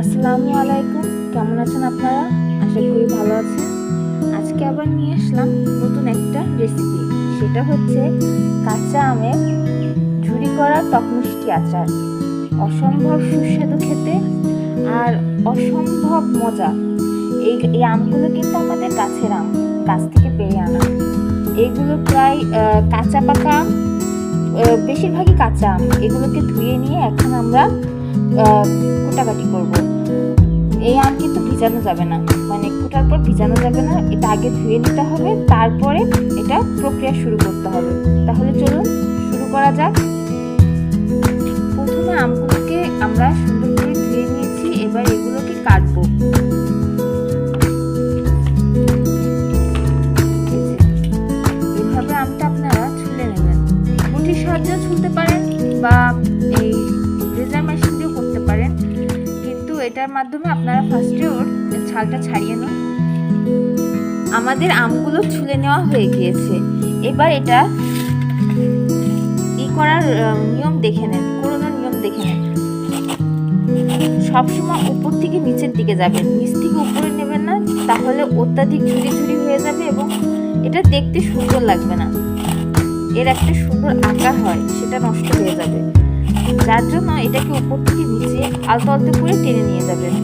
আসসালামু আলাইকুম, কেমন আছেন আপনারা? আশা করি ভালো আছেন। আজকে আবার নিয়ে আসলাম নতুন একটা রেসিপি। সেটা হচ্ছে কাঁচা আমের ঝুরি করা টক মিষ্টি আচার। অসম্ভব সুস্বাদু খেতে আর অসম্ভব মজা। এই আমগুলো কিন্তু আমাদের গাছের আম, গাছ থেকে পেড়ে আনা। এগুলো প্রায় কাঁচা পাকা আম, বেশিরভাগই কাঁচা আম। এগুলোকে ধুয়ে নিয়ে এখন আমরা কুটাকাটি করব। এই আম কিন্তু ভিজানো যাবে না, মানে কুটার পর ভিজানো যাবে না, এটা আগে ধুয়ে নিতে হবে, তারপরে এটা প্রক্রিয়া শুরু করতে হবে। তাহলে চলুন শুরু করা যাক। প্রথমে আমগুলোকে আমরা সুন্দর করে ধুয়ে নিয়েছি, এবার এগুলোকে কাটবো। এইভাবে আমটা আপনারা ছুলে নেবেন। বটির সাহায্যে ছুলতে পারেন বা এই রেজার মেশিন দিয়েও করতে পারেন, কিন্তু এটার মাধ্যমে আপনারা ফার্স্টে ওর ছালটা ছাড়িয়ে নিন। আমাদের আমগুলো ছুলে নেওয়া হয়ে গিয়েছে। এবার এটা করার নিয়ম দেখে নেন, কোরানোর নিয়ম দেখে নেন। সবসময় উপর থেকে নিচের দিকে যাবেন, নিচ থেকে উপরে নেবেন না, তাহলে অত্যাধিক ঝুরি ঝুরি হয়ে যাবে এবং এটা দেখতে সুন্দর লাগবে না। এর একটা সুন্দর আকার হয়, সেটা নষ্ট হয়ে যাবে। যার জন্য এটাকে উপর থেকে নিচে আলতো আলতো করে টেনে নিয়ে যাবেন।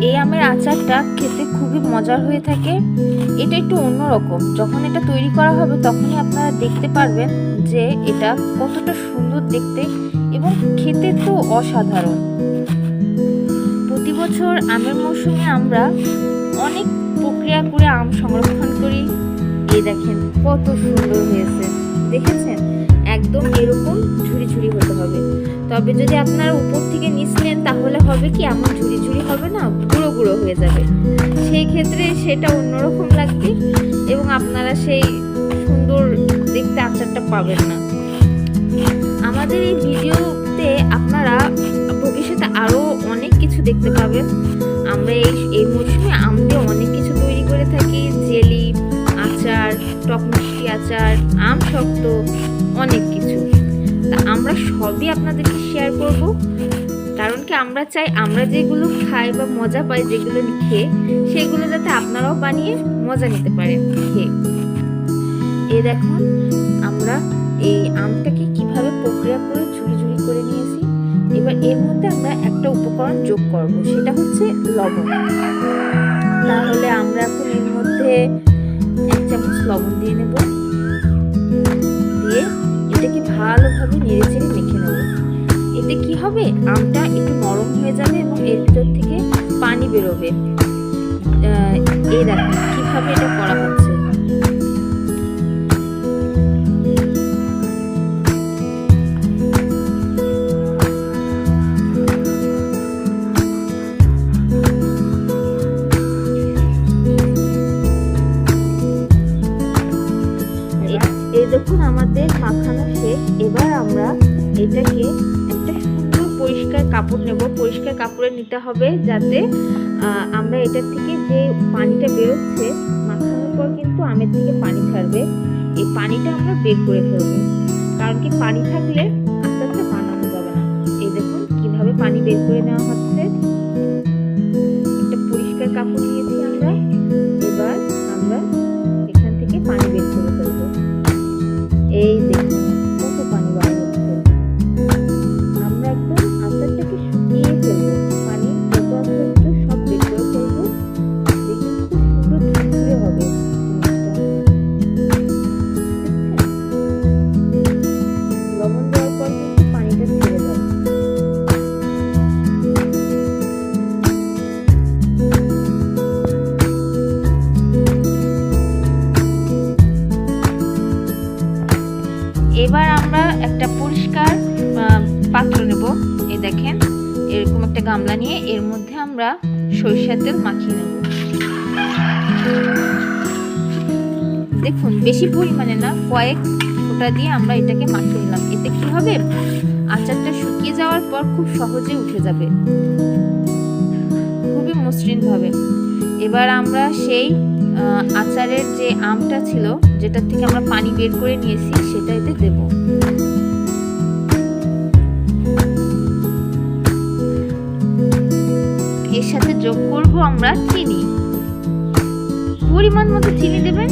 এই আমের আচারটা খেতে খুবই মজার হয়ে থাকে। এটা একটু অন্যরকম। যখন এটা তৈরি করা হবে তখনই আপনারা দেখতে পারবেন যে এটা কতটা সুন্দর দেখতে এবং খেতে তো অসাধারণ। প্রতি বছর আমের মৌসুমে আমরা অনেক প্রক্রিয়া করে আম সংরক্ষণ করি। এই দেখেন কত সুন্দর হয়েছে, দেখেছেন? একদম এরকম ঝুরি ঝুরি হতে হবে। তবে যদি আপনারা উপর থেকে নিচ নেন তাহলে হবে কি, এমন ঝুরি ঝুরি হবে না, গুঁড়ো গুঁড়ো হয়ে যাবে। সেই ক্ষেত্রে সেটা অন্যরকম লাগবে এবং আপনারা সেই সুন্দর দেখতে আচারটা পাবেন না। আমাদের এই ভিডিওতে আপনারা ভবিষ্যতে আরো অনেক কিছু দেখতে পাবেন। আমরা এই মৌসুমে আম দিয়ে অনেক কিছু তৈরি করে থাকি, জেলি, আচার, টক মিষ্টি আচার, আম শক্ত, অনেক কিছু। তা আমরা সবই আপনাদেরকে শেয়ার করব, কারণ কি আমরা চাই আমরা যেগুলো খাই বা মজা পাই যেগুলো খেয়ে, সেগুলো যাতে আপনারাও বানিয়ে মজা নিতে পারেন খেয়ে। এই দেখুন আমরা এই আমটাকে কিভাবে প্রক্রিয়া করে ঝুড়ি ঝুড়ি করে নিয়েছি। এবার এর মধ্যে আমরা একটা উপকরণ যোগ করব, সেটা হচ্ছে লবণ। তাহলে আমরা এখন এর মধ্যে 1 চামচ লবণ দিয়ে নেব। দিয়ে এটাকে ভালোভাবে নেড়ে চেড়ে মেখে নেব। এতে কি হবে, আমটা একটু নরম হয়ে যাবে এবং এর ভিতর থেকে পানি বেরোবে। এই দেখুন কিভাবে এটা করা হচ্ছে। এই দেখুন আমাদের মাখানো শেষ। এবার আমরা এটাকে একটা সুন্দর পরিষ্কার কাপড় নেব। পরিষ্কার কাপড়ে নিতে হবে যাতে আমরা এটার থেকে যে পানিটা বেরোচ্ছে, মাখানোর পর কিন্তু আমের থেকে পানি ছাড়বে, এই পানিটা আমরা বের করে ফেলবো। কারণ কি পানি থাকলে আচারটা বানানো যাবে না। এই দেখুন কিভাবে পানি বের করে নেওয়া হচ্ছে। একটা পরিষ্কার কাপড় নিয়েছি আমরা। এবার আমরা এখান থেকে পানি বের করে ফেলবো। এই দেখুন কত পানি বার হচ্ছে। আমরা একদম আচারটাকে শুকিয়ে ফেলবো, পানি যত আছে সব বের করে ফেলবো। দেখুন খুব সুন্দর ঝুরঝুরে হবে জিনিসটা। লবণ দেওয়ার পর কিন্তু পানিটা ছেড়ে যাবে। গামলা নিয়ে এর মধ্যে আমরা সরিষার তেল মাখিয়ে নেব। দেখুন বেশি পরিমাণে না, কয়েক ফোঁটা দিয়ে আমরা এটাকে মাখিয়ে নিলাম। এতে কি হবে, আচারটা শুকিয়ে যাওয়ার পর খুব সহজে উঠে যাবে, খুবই মসৃণ ভাবে। এবার আমরা সেই আচারের যে আমটা ছিল, যেটা থেকে আমরা পানি বের করে নিয়েছি, সেটা এতে দেব। এর সাথে যোগ করব আমরা চিনি, পরিমাণ মতো চিনি দেবেন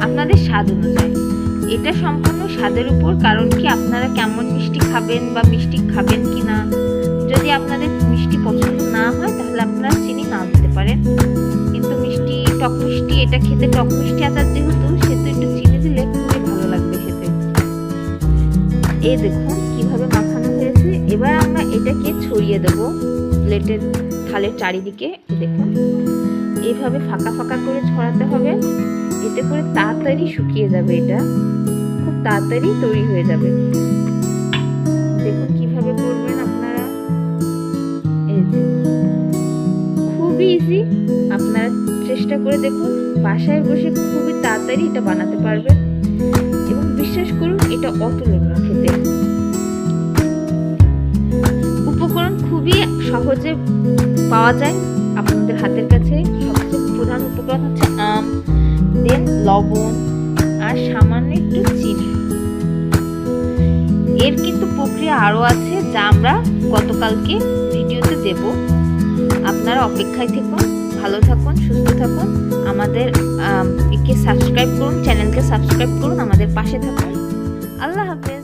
আপনাদের স্বাদ অনুযায়ী। এটা সম্পূর্ণ স্বাদের উপর, কারণ কি আপনারা কেমন মিষ্টি খাবেন বা মিষ্টি খাবেন কি না। যদি আপনাদের মিষ্টি পছন্দ না হয় তাহলে আপনারা চিনি না দিতে পারেন, কিন্তু মিষ্টি, টক মিষ্টি, এটা খেতে টক মিষ্টি আচার যেহেতু, সেহেতু একটু চিনি দিলে খুবই ভালো লাগবে খেতে। এই দেখুন কিভাবে মাখানো হয়েছে। এবার আমরা এটাকে ছড়িয়ে দেব প্লেটের থালের চারিদিকে। দেখুন এইভাবে ফাঁকা ফাঁকা করে ছড়াতে হবে, এতে করে তাড়াতাড়ি শুকিয়ে যাবে, এটা খুব তাড়াতাড়ি তৈরি হয়ে যাবে। দেখুন কিভাবে করবেন আপনারা, এই যে খুবই ইজি। আপনারা চেষ্টা করে দেখুন, বাসায় বসে খুবই তাড়াতাড়ি এটা বানাতে পারবেন, এবং বিশ্বাস করুন এটা অতুলনীয় খেতে। উপকরণ খুবই সহজে পাওয়া যায় আপনাদের হাতের কাছে। সবচেয়ে প্রধান উপকরণ হচ্ছে আম, দেন লবণ আর সামান্য একটু চিনি। এর কিন্তু প্রক্রিয়া আরো আছে, যা আমরা গতকালকে ভিডিওতে দেব। আপনারা অপেক্ষায় থাকুন, ভালো থাকুন, সুস্থ থাকুন। আমাদের সাবস্ক্রাইব করুন, চ্যানেলকে সাবস্ক্রাইব করুন, আমাদের পাশে থাকুন। আল্লাহ হাফেজ।